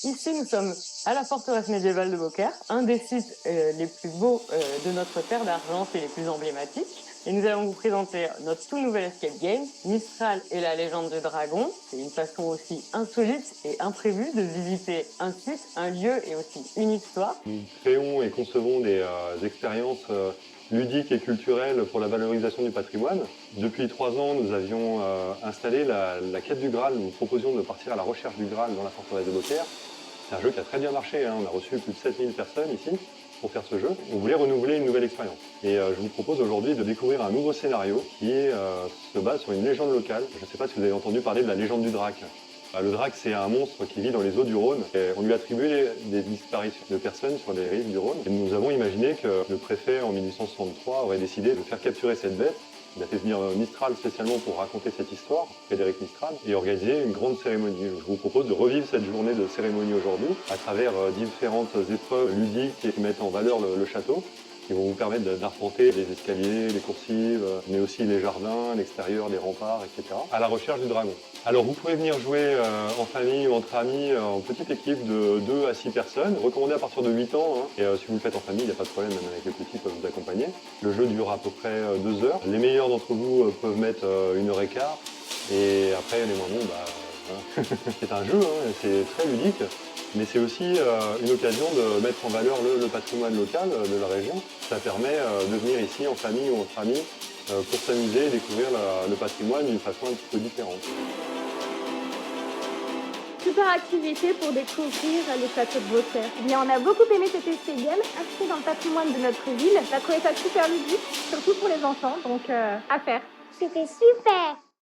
Ici, nous sommes à la forteresse médiévale de Beaucaire, un des sites les plus beaux de notre terre d'Argence et les plus emblématiques. Et nous allons vous présenter notre tout nouvel escape game, Mistral et la légende du dragon. C'est une façon aussi insolite et imprévue de visiter un site, un lieu et aussi une histoire. Nous créons et concevons des expériences ludiques et culturelles pour la valorisation du patrimoine. Depuis 3 ans, nous avions installé la quête du Graal. Nous proposions de partir à la recherche du Graal dans la forteresse de Beaucaire. C'est un jeu qui a très bien marché, hein. On a reçu plus de 7000 personnes ici pour faire ce jeu. On voulait renouveler une nouvelle expérience. Et je vous propose aujourd'hui de découvrir un nouveau scénario qui se base sur une légende locale. Je ne sais pas si vous avez entendu parler de la légende du drac. Le drac, c'est un monstre qui vit dans les eaux du Rhône. Et on lui attribue des disparitions de personnes sur les rives du Rhône. Et nous avons imaginé que le préfet, en 1863, aurait décidé de faire capturer cette bête. Il a fait venir Mistral spécialement pour raconter cette histoire, Frédéric Mistral, et organiser une grande cérémonie. Je vous propose de revivre cette journée de cérémonie aujourd'hui à travers différentes épreuves ludiques qui mettent en valeur le château, qui vont vous permettre d'arpenter les escaliers, les coursives, mais aussi les jardins, l'extérieur, les remparts, etc. à la recherche du dragon. Alors vous pouvez venir jouer en famille ou entre amis, en petite équipe de 2 à 6 personnes, recommandé à partir de 8 ans, hein. Et si vous le faites en famille, il n'y a pas de problème, même avec les petits peuvent vous accompagner. Le jeu dure à peu près 2 heures. Les meilleurs d'entre vous peuvent mettre 1 h 15, et après les moins bons, voilà. C'est un jeu, hein, c'est très ludique. Mais c'est aussi une occasion de mettre en valeur le patrimoine local de la région. Ça permet de venir ici en famille ou entre amis pour s'amuser et découvrir le patrimoine d'une façon un petit peu différente. Super activité pour découvrir le château de Beaucaire. Eh bien, on a beaucoup aimé cet escape game, inscrit dans le patrimoine de notre ville. On a trouvé ça super ludique, surtout pour les enfants, donc à faire. C'était super!